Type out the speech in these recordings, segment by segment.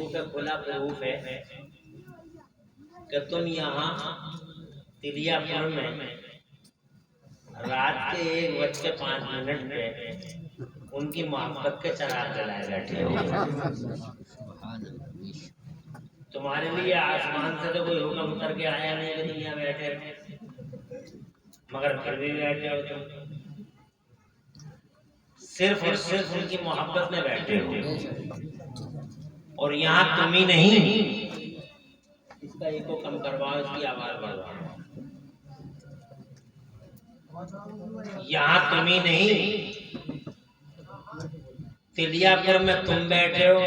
का खुला प्रूफ है कि तुम यहाँ तिलियापुर में रात के 1:05 पे उनकी मोहब्बत के चराग जलाए बैठे हो। तुम्हारे लिए आसमान से तो कोई हुक्म उतर के आया नहीं कि दुनिया बैठे, मगर फिर भी बैठे हो तुम, सिर्फ और सिर्फ उनकी मोहब्बत में बैठे हो। और यहाँ तुम ही नहीं, इसका एको कम करवाओ, इसकी आवाज बढ़वाओ। यहाँ तुम ही नहीं, तिलियापुर में तुम बैठे हो,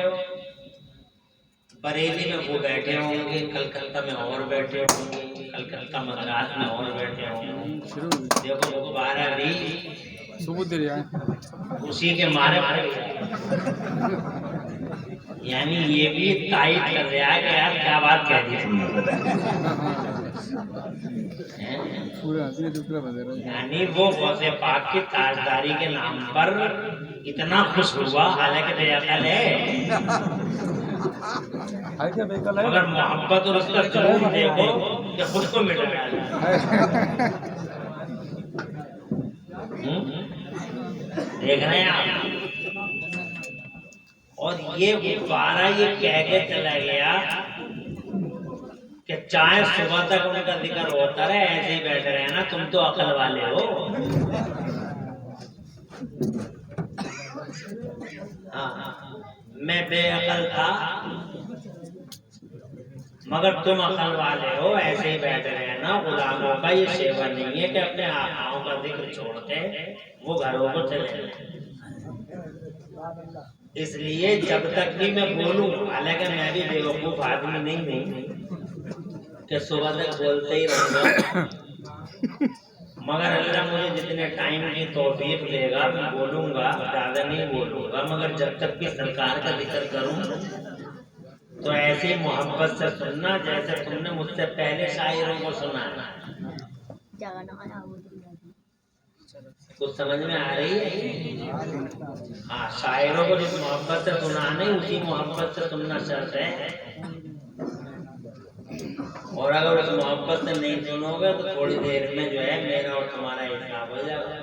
बरेली में वो बैठे होंगे, कलकत्ता में और बैठे होंगे, कलकत्ता मद्रास में और बैठे होंगे। देखो वो 12 भी उसी के मारे यानी ये भी तायद कर रहा है कि यार क्या बात कह दी तुमने। यानी वो गौसे पाक की ताजदारी के नाम पर इतना खुश हुआ, हालांकि बेअकल है, मगर मोहब्बत और उसका जुनून देखो कि खुद को मिट गया। देख रहे हैं आप। और ये गुब्बारा ये कह के चला गया कि चाहे सुबह तक उनका जिक्र होता रहे, ऐसे ही बैठे रहे ना, तुम तो अकल वाले हो। हाँ, मैं बेअकल था मगर तुम अकल वाले हो, ऐसे ही बैठे रहे ना। गुलामों का ये सेवा नहीं है कि अपने आकाओं का जिक्र छोड़ते वो घरों को चले जाए। इसलिए जब तक भी मैं बोलूं, हालांकि मैं भी बेवकूफ आदमी नहीं हूं कि सुबह तक बोलते ही रहूंगा, मगर अल्लाह मुझे जितने टाइम की तौफीक देगा मैं बोलूंगा, ज्यादा नहीं बोलूंगा। मगर जब तक भी सरकार का जिक्र करूं तो ऐसी मोहब्बत से सुनना जैसे तुमने मुझसे पहले शायरों को सुना। कुछ समझ में आ रही है? हाँ, शायरों को जिस मोहब्बत से सुना नहीं, उसी मोहब्बत से सुनना शर्त है। और अगर उस मोहब्बत से नहीं सुनोगे तो थोड़ी देर में जो है मेरा और तुम्हारा हिसाब हो जाएगा।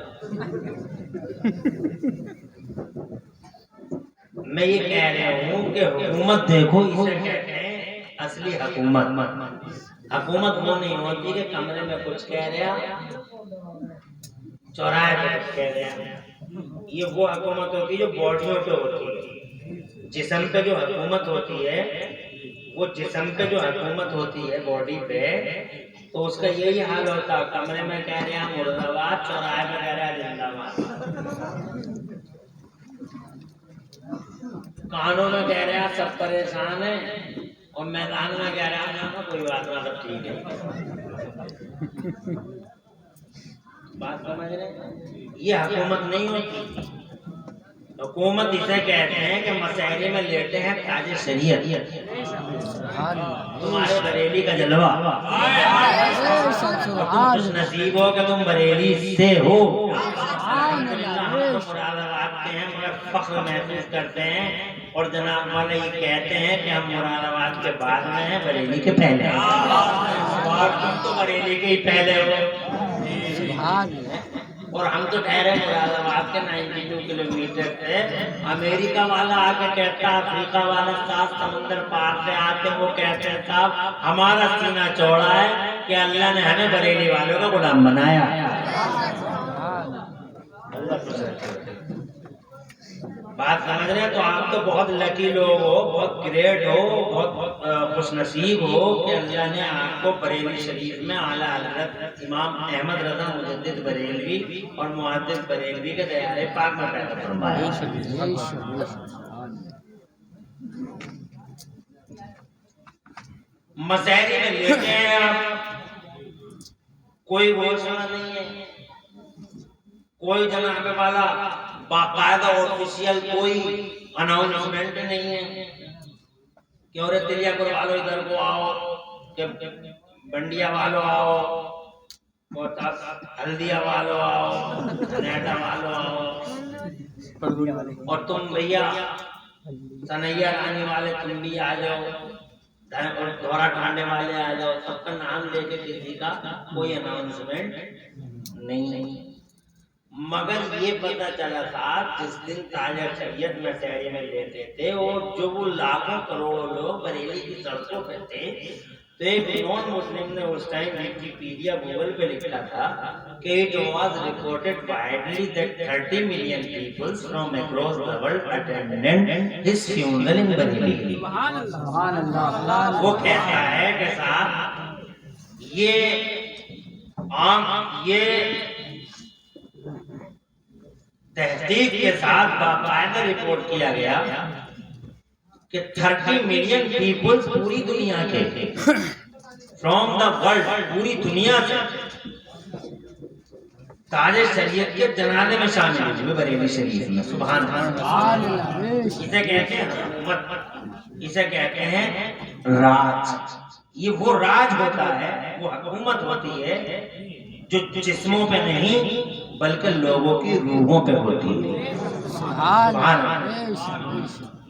मैं ये कह रहा हूँ कि हुकूमत देखो, इसे कहते हैं असली हुकूमत। हुकूमत वो नहीं होती कि कमरे में कुछ कह रहा, चौराहे पे कुछ कह रहा। ये वो हुकूमत होती है जो बॉडियों पे होती है। जिस्म पे जो हुकूमत होती है, वो जिस्म पे जो हुकूमत होती है बॉडी पे, तो उसका यही हाल होता है। कमरे में कह रहा मुर्दाबाद, चौराहे पे कह रहा जिंदाबाद, कानों में कह रहा सब परेशान है, और मैदान में कह रहा है कोई बात ना, सब ठीक है। बात समझ रहे? ये हुकूमत नहीं होती। हुकूमत इसे कहते हैं कि मसहरे में लेटे हैं ताजे शरीयत। तुम्हारे बरेली का जलवा, तुम खुश नसीब हो कि तुम बरेली से हो। मुरादाबाद के हैं मगर फख्र महसूस करते हैं, और जनाब वाले ये कहते हैं कि हम मुरादाबाद के बाद में हैं, बरेली के पहले हैं। और तुम तो बरेली के ही पहले हो, और हम तो ठहरे मुरादाबाद के 92 किलोमीटर से। अमेरिका वाला आके कहता, अफ्रीका वाला 7 समुंदर पार से आके वो कहते हैं साहब हमारा सीना चौड़ा है कि अल्लाह ने हमें बरेली वालों का गुलाम बनाया। बात समझ रहे हैं? तो आप तो बहुत लकी लोग हो, बहुत ग्रेट हो, बहुत खुशनसीब हो कि अल्लाह ने आपको बरेली शरीफ में आला हज़रत इमाम अहमद रज़ा मुजद्दिद बरेलवी और मुहद्दिस बरेलवी के दयारे पाक में पैदा फरमाया। मसहरी में लेते हैं आप, कोई घोषणा नहीं है, कोई जनाब वाला बाकायदा ऑफिशियल कोई अनाउंसमेंट नहीं है कि और तिलियापुर वालों इधर को आओ, कि बंडिया वालों आओ, हल्दिया वालों आओ, नेटा वालों आओ, और तुम भैया सनैया लाने वाले तुम भी आ जाओ, और दौरा ठांडे वाले आ जाओ, सबका नाम लेके किसी का कोई अनाउंसमेंट नहीं। मगर ये पता चला साहब, जिस दिन ताजा शरीयत में शहरी में लेते थे, और जो वो लाखों करोड़ों लोग बरेली की सड़कों पे थे, तो एक नॉन मुस्लिम ने उस टाइम विकिपीडिया गूगल पे लिखा था कि it was reported widely that 30 million people from across the world attended his funeral in Bareilly. सुभान अल्लाह। वो कहता है कि साहब ये तहकीक के साथ बाकायदा रिपोर्ट किया गया कि 30 मिलियन पीपल्स पूरी दुनिया के, फ्रॉम द वर्ल्ड, पूरी दुनिया से ताजे शरीयत के जनाजे में शामिल हुए बरेली शरीफ में। सुभान अल्लाह। इसे कहते हैं हुकूमत, इसे कहते हैं राज। ये वो राज होता है, वो हुकूमत होती है जो जिस्मों पे नहीं बल्कि लोगों की रूहों पे होती है। सुभान अल्लाह।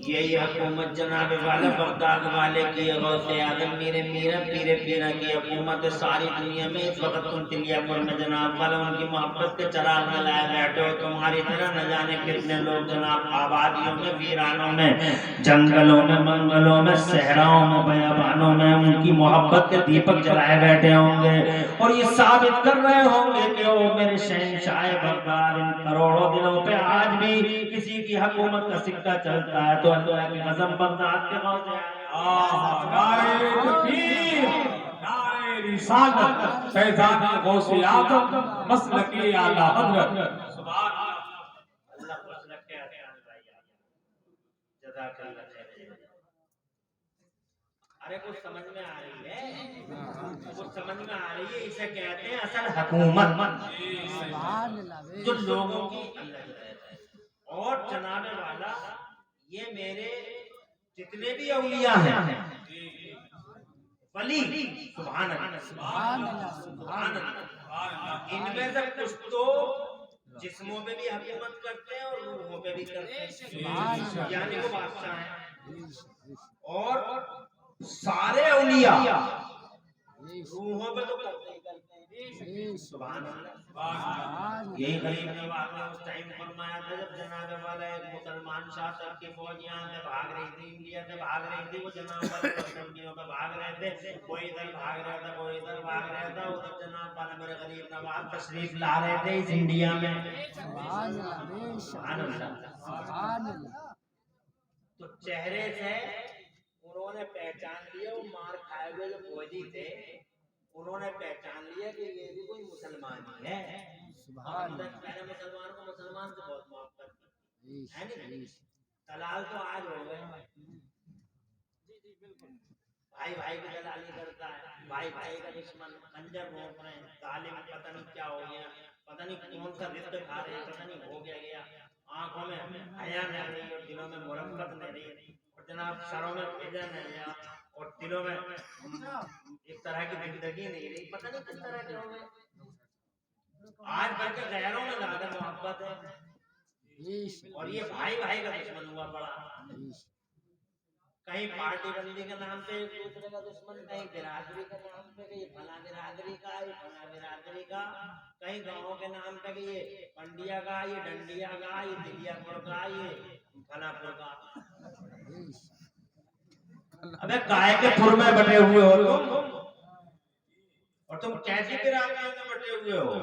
यही हुकूमत जनाब वाला बगदाद वाले की, गौसे आदम मेरे मीरा पीरे पीरा की हुकूमत सारी दुनिया में। इस वक्त तुम तिलियापुर में जनाब वाला उनकी मोहब्बत के चराग में लाए बैठे हो। तुम्हारी तरह न जाने कितने लोग जनाब आबादियों में, वीरानों में, जंगलों में, मंगलों में, सहराओं में, बयाबानों में उनकी मोहब्बत के दीपक जलाए बैठे होंगे, और ये साबित कर रहे होंगे कि ओ मेरे शहंशाह बगदाद, इन करोड़ों दिनों पे आज भी किसी की हुकूमत का सिक्का चलता है तो अल्लाह की कसम बगदाद के गौसे नारे तकबीर, नारे रिसालत, फैज़ान गौसे आज़म, मसलकी आला हज़रत। सुभान अल्लाह खुश रखे आसान भाई, जज़ाकल्लाह खैर। अरे कुछ समझ में आ रही है, कुछ समझ में आ रही है। इसे कहते हैं असल हुकूमत, जो लोगों की अल्लाह। और जनाबे वाला ये मेरे जितने भी औलिया हैं वली, सुभान अल्लाह, सुभान अल्लाह, इनमें से कुछ तो जिस्मों पे भी हुकूमत करते हैं और रूहों पे भी करते हैं, यानी वो बादशाह हैं। और सारे औलिया रूहों पे तो करते ही करते हैं। सुभान अल्लाह। यही गरीब नवाज ने उस टाइम फरमाया था जब जनाब वाला एक मुसलमान शासक की फौज यहाँ से भाग रही थी, इंडिया से भाग रही थी, वो जनाब वाले पसंदियों पे भाग रहे थे, कोई इधर भाग रहा था, कोई इधर भाग रहा था, उधर जनाब वाला मेरे गरीब नवाज तशरीफ ला रहे थे इस इंडिया में। सुभान अल्लाह। तो चेहरे से उन्होंने पहचान लिया, वो मार खाए हुए जो फौजी थे उन्होंने पहचान लिया कि ये भी कोई मुसलमान ही है। पहले मुसलमान को मुसलमान से बहुत मोहब्बत है नहीं, दलाल तो आज हो गए, भाई भाई की दलाली करता है, भाई भाई का दुश्मन, खंजर भोंक रहे हैं, जालिम, पता नहीं क्या हो गया, पता नहीं कौन सा रिश्ते खा रहे हैं, पता नहीं हो गया। आंखों में हया नहीं रही और दिलों में मुरक्कत नहीं रही, और जनाब सरों में भेजा नहीं गया और दिलों में एक तरह की जिंदगी नहीं रही, पता नहीं किस तरह के हो गए। आज बल्कि गैरों में ज्यादा मोहब्बत है, और ये भाई भाई का दुश्मन हुआ पड़ा। कहीं पार्टी बंदी के नाम पे एक दूसरे का दुश्मन, कहीं बिरादरी के नाम पे कि ये फला बिरादरी का, ये फला बिरादरी का, कहीं गाँव के नाम पे कि ये पंडिया का, ये डंडिया का, ये दिलियापुर का, ये फलापुर का। अबे काय के पुर में बटे हुए हो तुम, और तुम कैसी बिरादरी में बटे हुए हो?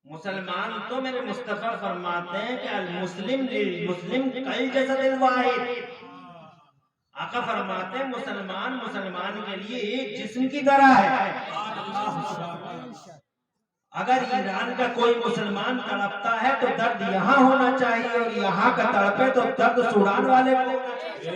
मुसलमान तो मेरे मुस्तफा फरमाते हैं कि अल मुस्लिम लिल मुस्लिम कल जसदिल वाहिद। आका फरमाते हैं मुसलमान मुसलमान के लिए एक जिस्म की तरह है। अगर ईरान का कोई मुसलमान तड़पता है तो दर्द यहाँ होना चाहिए, और यहाँ का तड़पे तो दर्द सूडान वाले को होना चाहिए।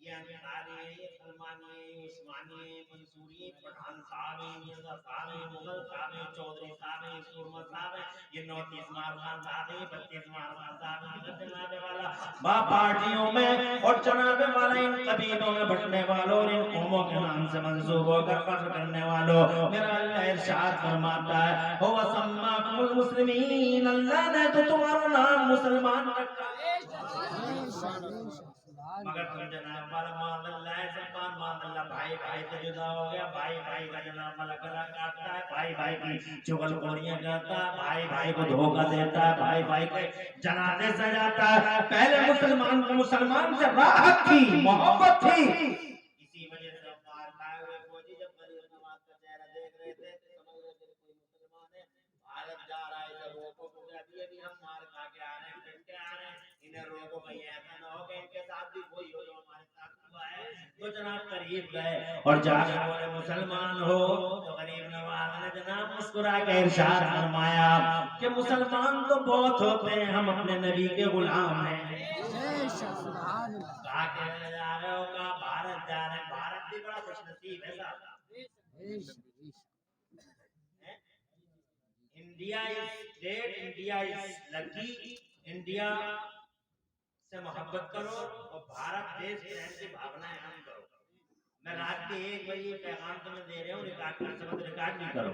ये अंसारी है, ये सलमानी है, ये उस्मानी है, मंसूरी, पठान साहब है, मिर्जा साहब है, मुगल साहब है, चौधरी साहब है, सुरमा साहब है, ये 29 मारवान साहब है, 32 मारवान साहब है, जनाबे वाला पार्टियों में और जनाबे वाला इन कबीलों में बंटने वालों और इन कौमों के नाम से मंसूब होकर फख्र करने वालों, मेरा अल्लाह इरशाद फरमाता है, हो वसम्माकुमुल मुस्लिमीन, अल्लाह ने तो तुम्हारा नाम मुसलमान रखा मगर तुम जनाब वाला मादल्ला है सल्मान मादल्ला, भाई भाई से जुदा हो गया, भाई भाई का जनाब वाला गला काटता है, भाई भाई की चुगलखोरियां करता है, भाई भाई को धोखा देता है, भाई भाई के जनाजे सजाता है। पहले मुसलमान को मुसलमान से राहत थी, मोहब्बत थी, इसी वजह से मार खाए हुए फौजी जब गरीब नवाज का चेहरा देख रहे थे तो समझ रहे थे कोई मुसलमान है, भारत जा रहा है, जब रोको तो अभी हम मार खा के आ रहे हैं, फिर के आ रहे हैं, इन्हें रोको कहीं ऐसा ना हो कि इनके साथ भी कोई हो जो हमारे साथ हुआ है। तो जनाब करीब गए और जाकर बोले मुसलमान हो, तो गरीब नवाज ने जनाब मुस्कुरा के इरशाद फरमाया कि मुसलमान तो बहुत होते हैं, हम अपने नबी के गुलाम हैं। कहा के जा रहे हो, कहा भारत जा रहे हैं, भारत भी बड़ा खुशनसीब है साहब। India is great, India is lucky, India से मोहब्बत करो और भारत देश प्रेम की भावनाएं हम करो। मैं रात के 1 बजे पैगाम तुम्हें दे रहा हूँ, रिकॉर्ड कर सकते हो, रिकॉर्ड नहीं करो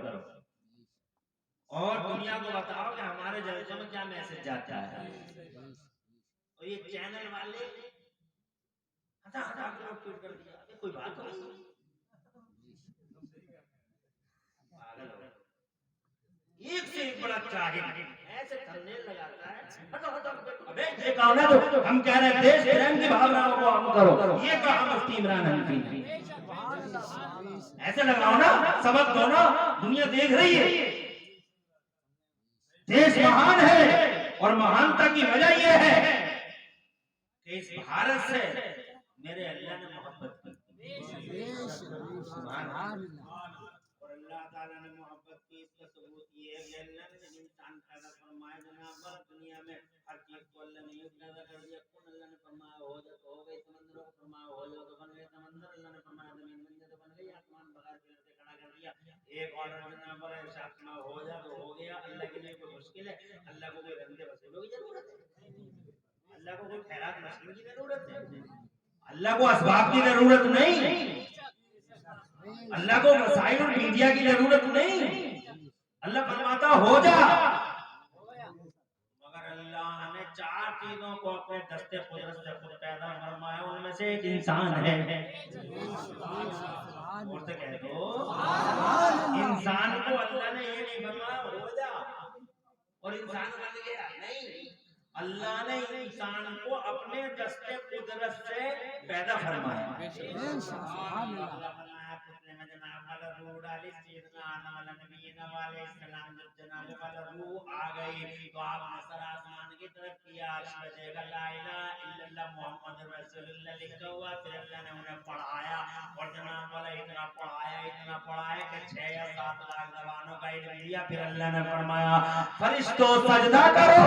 और दुनिया को बताओ कि हमारे जलसों में क्या मैसेज जाता है। और ये चैनल वाले हजार लोग ट्वीट कर दिया, ये कोई बात नहीं, पागल हो, एक से एक बड़ा चाहिए ऐसे थंबनेल लगाता है। हटो हटो, अबे ये कहो ना, जो हम कह रहे हैं देश प्रेम की भावनाओं को हम करो, ये कहा मुफ्ती इमरान हनफी ने। ऐसे लगाओ ना, सबक दो ना, दुनिया देख रही है। देश महान है और महानता की वजह यह है कि इस भारत से मेरे अल्लाह ने मोहब्बत की, और अल्लाह ताला ने मोहब्बत की, इसका सबूत ये है कि अल्लाह ने इंसान पैदा फरमाया जनाब दुनिया में, हर चीज को अल्लाह ने यूं पैदा कर दिया। कौन अल्लाह ने फरमाया हो जा तो हो गई, समंदरों को फरमाया हो जा तो बन गए समंदर, अल्लाह ने फरमाया जमीन बन जा तो बन गई, आसमान बगैर पिलर से खड़ा कर दिया। एक ऑर्डर जनाब पर इरशाद फरमाया हो जा तो हो गया। अल्लाह के लिए कोई मुश्किल है? अल्लाह को कोई रंगे वसूलों की जरूरत है? अल्लाह को कोई खैरात मशीन की जरूरत है? अल्लाह को असबाब की जरूरत नहीं, अल्लाह को वसाइल और मीडिया की जरूरत नहीं। अल्लाह फरमाता हो जा, मगर अल्लाह ने 4 चीजों को अपने दस्ते कुदरत से खुद पैदा फरमाया, उनमें से एक इंसान है। और से कह दो, इंसान को अल्लाह ने ये नहीं फरमाया हो जा और इंसान बन गया, नहीं, अल्लाह ने इंसान को अपने दस्ते कुदरत से पैदा फरमाया। जब जनाब वाला रूह आ गई तो आपने सर आसमान की तरफ किया, अर्श पे देखा ला इलाहा इल्लल्लाह मुहम्मद रसूलुल्लाह लिखा हुआ, फिर अल्लाह ने उन्हें पढ़ाया और जनाब वाला इतना पढ़ाया कि 6 या 7 लाख जबानों का इल्म दिया। फिर अल्लाह ने फरमाया फरिश्तों सजदा करो,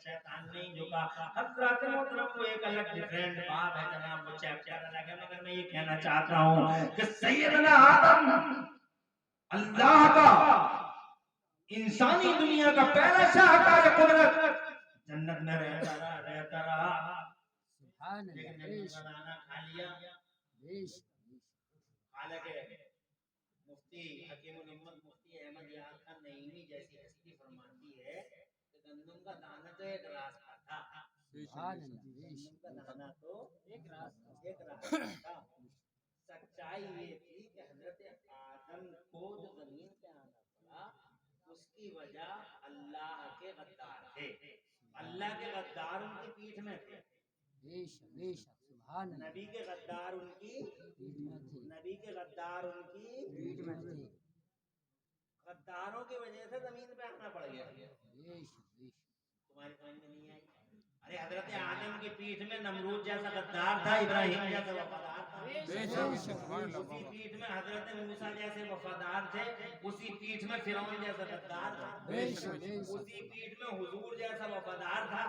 शैतान नहीं झुका। हज़रत मोहतरम को एक अलग डिफरेंट बात है जनाब, वो चैप्टर अलग है, मगर मैं ये कहना चाहता हूँ कि सैयदना आदम अल्लाह का इंसानी दुनिया का पहला शाहकार कुदरत, जन्नत में रहता रहा, लेकिन जन्नत का दाना खा लिया। हालांकि मुफ्ती हकीमुल उम्मत मुफ्ती अहमद यार खान नईमी जैसी हस्ती फरमाती है कि गंदम का दाना तो एक रास्ता था, गंदम का दाना तो एक रास्ता था। सच्चाई ये थी कि हजरत आदम को जो जमीन पे आना पड़ा उसकी वजह अल्लाह के गद्दार थे। अल्लाह के गद्दार उनकी पीठ में थे, नबी के गद्दार उनकी पीठ में थे। गद्दारों की वजह से जमीन पे आना पड़ गया। तुम्हारी समझ में नहीं आई? अरे हजरत आदम की पीठ में नमरूद जैसा गद्दार था, इब्राहिम जैसा वफादार था। उसी पीठ में हजरत मूसा जैसे वफादार थे, उसी पीठ में फिरौन जैसा गद्दार था, उसी पीठ में हुजूर जैसा वफादार था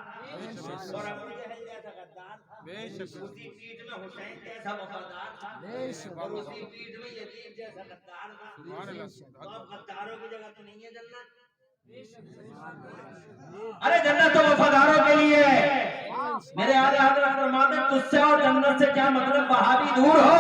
और अबू जहल जैसा गद्दार था, उसी पीठ में हुसैन जैसा वफादार था और उसी पीठ में यजीद जैसा गद्दार था। तो अब गद्दारों की जगह तो नहीं है जन्नत। अरे जन्नत तो वफादारों के लिए है। मेरे आले हजरत फरमाते हैं तुझसे और जन्नत से क्या मतलब, वहाबी दूर हो।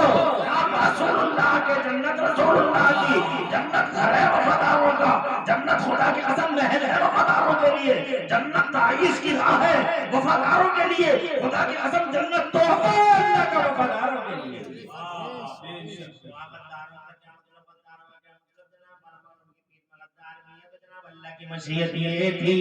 आप रसूलुल्लाह के जन्नत, रसूलुल्लाह की जन्नत घर है वफादारों का। जन्नत खुदा की कसम महल है वफादारों के लिए। जन्नत ताईश की राह है वफादारों के लिए। खुदा की कसम जन्नत तोहफा है अल्लाह का वफादारों के लिए। अल्लाह की मशीयत ये थी।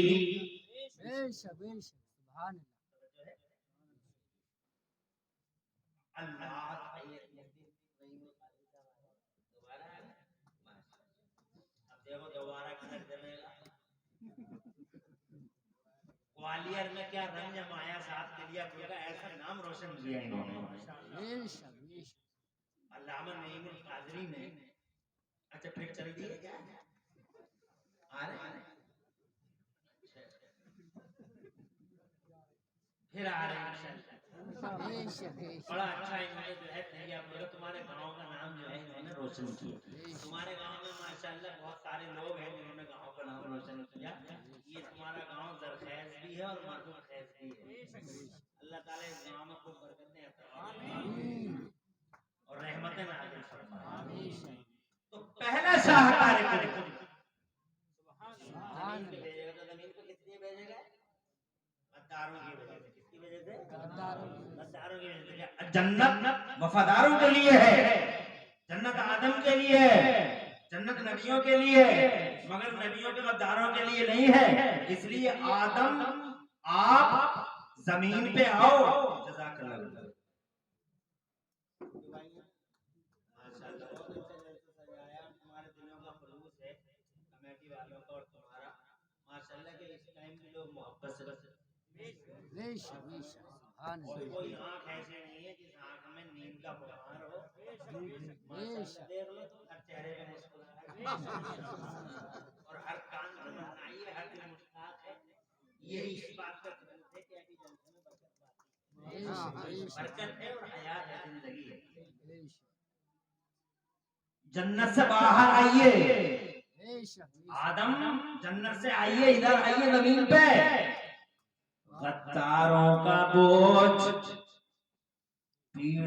ग्वालियर में क्या रंग जमाया साहब के लिए का ऐसा नाम रोशन किया इन्होंने। अल्लामा नईमुल कादरी ने, अच्छा फिर चल दिए क्या आ रहे फिर आ रहे हैं। बड़ा अच्छा इन्होंने जो है तैयार किया, तुम्हारे गांव का नाम जो है इन्होंने रोशन किया। तुम्हारे गांव में माशाल्लाह बहुत सारे लोग हैं जिन्होंने गांव का नाम रोशन किया। ये तुम्हारा गांव जरखैज भी है और मरदूम खैज भी है। अल्लाह ताला इस गांव में खूब बरकतें अता फरमाए और रहमतें नाज़िल फरमाए। तो पहला शाहकार को जमीन पे भेजेगा, तो जमीन पे किस लिए भेजेगा? गद्दारों की वजह से। किसकी वजह से? गद्दारों की वजह से। जन्नत वफादारों के लिए है, जन्नत आदम के लिए है, जन्नत नबियों के लिए है, मगर नबियों के गद्दारों के लिए नहीं है। इसलिए आदम आप जमीन पे आओ। जज़ाकल्लाह। माशाल्लाह बहुत अच्छा जलसा सजाया, तुम्हारे दिलों का खुलूस है कमेटी वालों का और तुम्हारा। माशाल्लाह के इस टाइम के लोग मोहब्बत से बस कोई आंख ऐसी नहीं है जिस आंख में नींद का बुखार हो। माशाल्लाह देख लो तुम, हर चेहरे पे मुस्कुराहट और हर कान में महनाई है, हर दिल मुस्कुराहट है। यही इस बात का सबूत है कि अभी जलसे में बरकत है और हयात है, जिंदगी है। जन्नत से बाहर आइए, आदम जन्नत से आइए, इधर आइए जमीन पे। गद्दारों का बोझ पीठ